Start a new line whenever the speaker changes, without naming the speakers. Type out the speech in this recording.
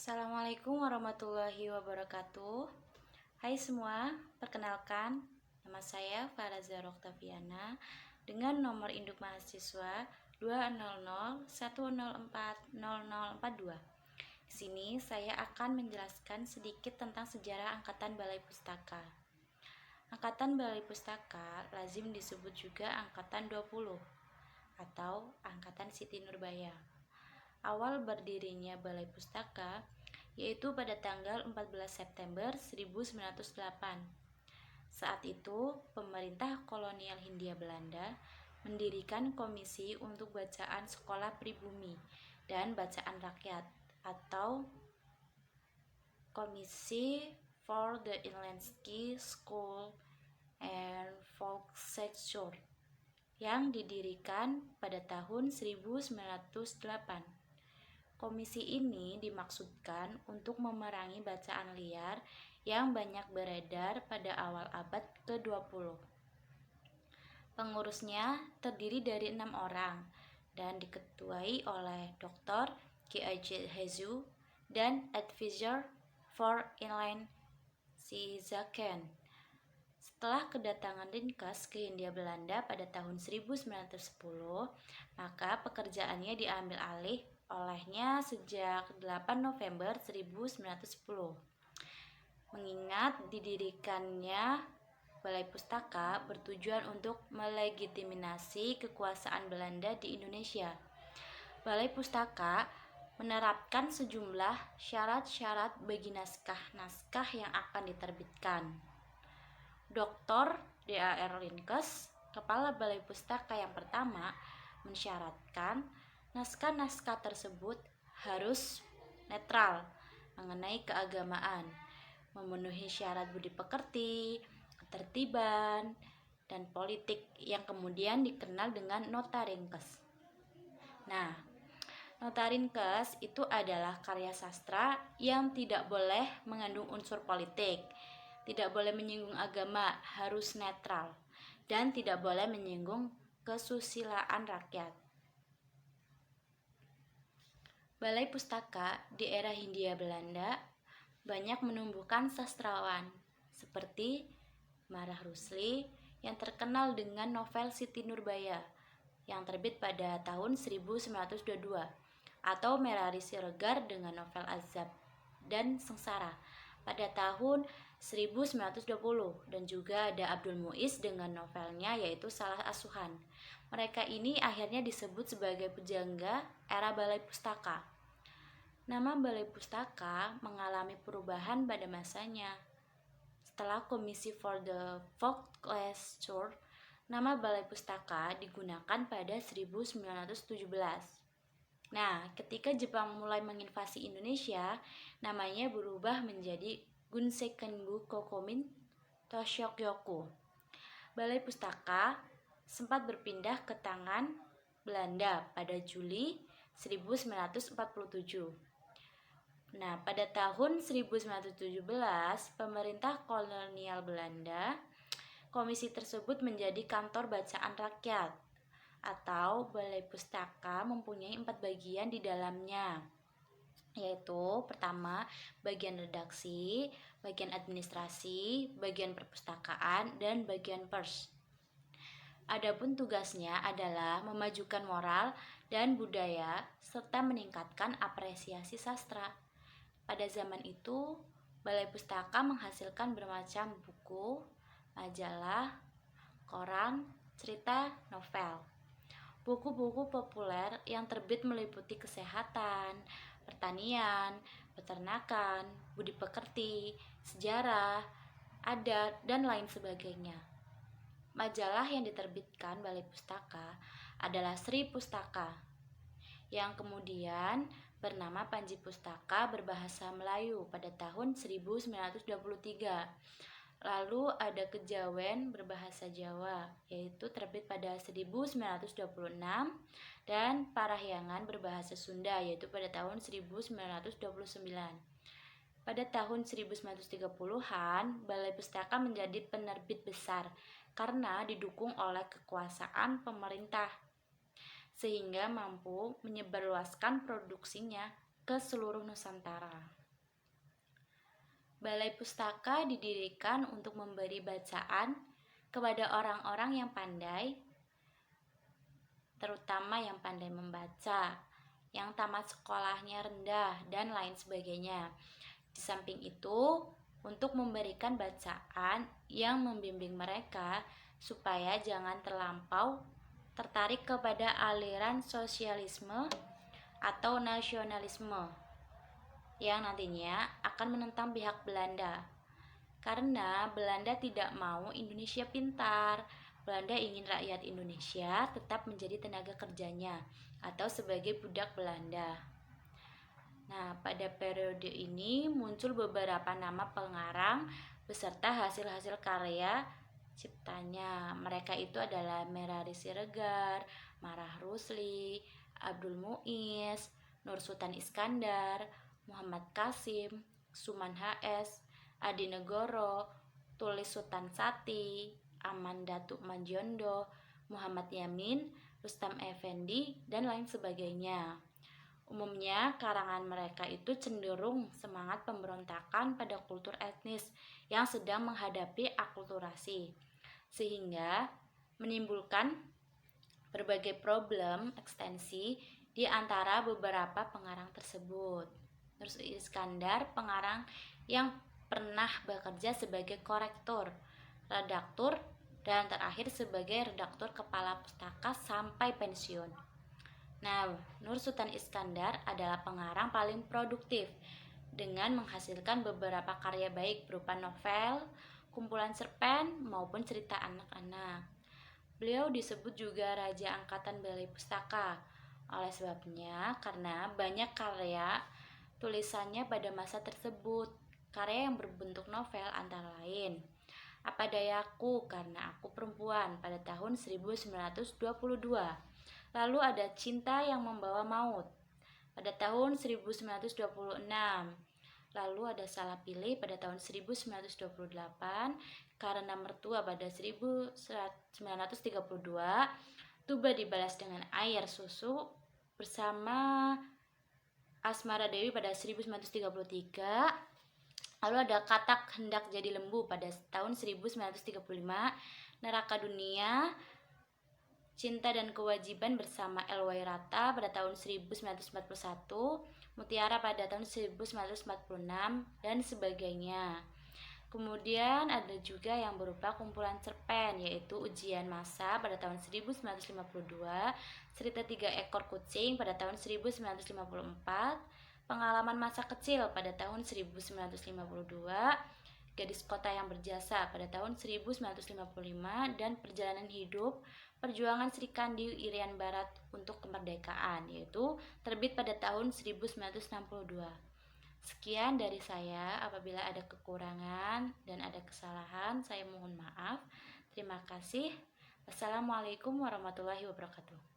Assalamualaikum warahmatullahi wabarakatuh. Hai semua, perkenalkan nama saya Faraza Roktaviana dengan nomor induk mahasiswa 200104042. Di sini saya akan menjelaskan sedikit tentang sejarah Angkatan Balai Pustaka. Angkatan Balai Pustaka lazim disebut juga Angkatan 20 atau Angkatan Siti Nurbaya. Awal berdirinya Balai Pustaka yaitu pada tanggal 14 September 1908. Saat itu, pemerintah kolonial Hindia Belanda mendirikan komisi untuk bacaan sekolah pribumi dan bacaan rakyat atau Komisi for the Inlandsky School and Volkshochschule yang didirikan pada tahun 1908. Komisi ini dimaksudkan untuk memerangi bacaan liar yang banyak beredar pada awal abad ke-20. Pengurusnya terdiri dari 6 orang dan diketuai oleh Dr. G.I.J. Hezu dan Advisor for Inland Zaken. Setelah kedatangan Rinkes ke Hindia Belanda pada tahun 1910, maka pekerjaannya diambil alih olehnya sejak 8 November 1910. Mengingat didirikannya Balai Pustaka bertujuan untuk melegitimasi kekuasaan Belanda di Indonesia. Balai Pustaka menerapkan sejumlah syarat-syarat bagi naskah-naskah yang akan diterbitkan. Dr. D.A.R. Rinkes, Kepala Balai Pustaka yang pertama, mensyaratkan naskah-naskah tersebut harus netral mengenai keagamaan, memenuhi syarat budi pekerti, ketertiban, dan politik yang kemudian dikenal dengan Nota Rinkes. Nah, Nota Rinkes itu adalah karya sastra yang tidak boleh mengandung unsur politik, tidak boleh menyinggung agama, harus netral, dan tidak boleh menyinggung kesusilaan rakyat. Balai Pustaka di era Hindia Belanda banyak menumbuhkan sastrawan seperti Marah Rusli yang terkenal dengan novel Siti Nurbaya yang terbit pada tahun 1922, atau Merari Siregar dengan novel Azab dan Sengsara pada tahun 1920, dan juga ada Abdul Muiz dengan novelnya yaitu Salah Asuhan. Mereka ini akhirnya disebut sebagai pujangga era Balai Pustaka. Nama Balai Pustaka mengalami perubahan pada masanya. Setelah Komisi for the Volkshochschule, nama Balai Pustaka digunakan pada 1917. Nah, ketika Jepang mulai menginvasi Indonesia, namanya berubah menjadi Gunsekenbu Kokomin Toshokyoku. Balai Pustaka sempat berpindah ke tangan Belanda pada Juli 1947. Nah, pada tahun 1917, pemerintah kolonial Belanda, komisi tersebut menjadi kantor bacaan rakyat, atau Balai Pustaka mempunyai 4 bagian di dalamnya, yaitu pertama, bagian redaksi, bagian administrasi, bagian perpustakaan, dan bagian pers. Adapun tugasnya adalah memajukan moral dan budaya serta meningkatkan apresiasi sastra. Pada zaman itu, Balai Pustaka menghasilkan bermacam buku, majalah, koran, cerita, novel. Buku-buku populer yang terbit meliputi kesehatan, pertanian, peternakan, budi pekerti, sejarah, adat, dan lain sebagainya. Majalah yang diterbitkan Balai Pustaka adalah Sri Pustaka, yang kemudian bernama Panji Pustaka berbahasa Melayu pada tahun 1923. Lalu ada Kejawen berbahasa Jawa, yaitu terbit pada 1926, dan Parahyangan berbahasa Sunda, yaitu pada tahun 1929. Pada tahun 1930-an, Balai Pustaka menjadi penerbit besar karena didukung oleh kekuasaan pemerintah, sehingga mampu menyebarluaskan produksinya ke seluruh Nusantara. Balai Pustaka didirikan untuk memberi bacaan kepada orang-orang yang pandai, terutama yang pandai membaca, yang tamat sekolahnya rendah, dan lain sebagainya. Di samping itu, untuk memberikan bacaan yang membimbing mereka supaya jangan terlampau tertarik kepada aliran sosialisme atau nasionalisme yang nantinya akan menentang pihak Belanda. Karena Belanda tidak mau Indonesia pintar, Belanda ingin rakyat Indonesia tetap menjadi tenaga kerjanya atau sebagai budak Belanda. Nah, pada periode ini muncul beberapa nama pengarang beserta hasil-hasil karya ciptanya. Mereka itu adalah Merari Siregar, Marah Rusli, Abdul Muiz, Nur Sultan Iskandar, Muhammad Kasim, Suman HS, Adi Negoro, Tulis Sultan Sati, Aman Datuk Manjondo, Muhammad Yamin, Rustam Effendi, dan lain sebagainya. Umumnya, karangan mereka itu cenderung semangat pemberontakan pada kultur etnis yang sedang menghadapi akulturasi, sehingga menimbulkan berbagai problem ekstensi di antara beberapa pengarang tersebut. Terus Iskandar, pengarang yang pernah bekerja sebagai korektur, redaktur, dan terakhir sebagai redaktur kepala pustaka sampai pensiun. Nah, Nur Sultan Iskandar adalah pengarang paling produktif dengan menghasilkan beberapa karya baik berupa novel, kumpulan cerpen, maupun cerita anak-anak. Beliau disebut juga Raja Angkatan Balai Pustaka. Oleh sebabnya, karena banyak karya tulisannya pada masa tersebut, karya yang berbentuk novel antara lain Apa Dayaku Karena Aku Perempuan pada tahun 1922. Lalu ada Cinta yang Membawa Maut pada tahun 1926. Lalu ada Salah Pilih pada tahun 1928, Karena Mertua pada 1932, Tuba Dibalas Dengan Air Susu bersama Asmara Dewi pada 1933. Lalu ada Katak Hendak Jadi Lembu pada tahun 1935, Neraka Dunia, Cinta dan Kewajiban bersama El Wairata pada tahun 1941, Mutiara pada tahun 1946, dan sebagainya. Kemudian ada juga yang berupa kumpulan cerpen, yaitu Ujian Masa pada tahun 1952, Cerita Tiga Ekor Kucing pada tahun 1954, Pengalaman Masa Kecil pada tahun 1952, Gadis Kota yang Berjasa pada tahun 1955, dan Perjalanan Hidup Perjuangan Sri Kandi Irian Barat untuk Kemerdekaan, yaitu terbit pada tahun 1962. Sekian dari saya. Apabila ada kekurangan dan ada kesalahan, saya mohon maaf. Terima kasih. Wassalamualaikum warahmatullahi wabarakatuh.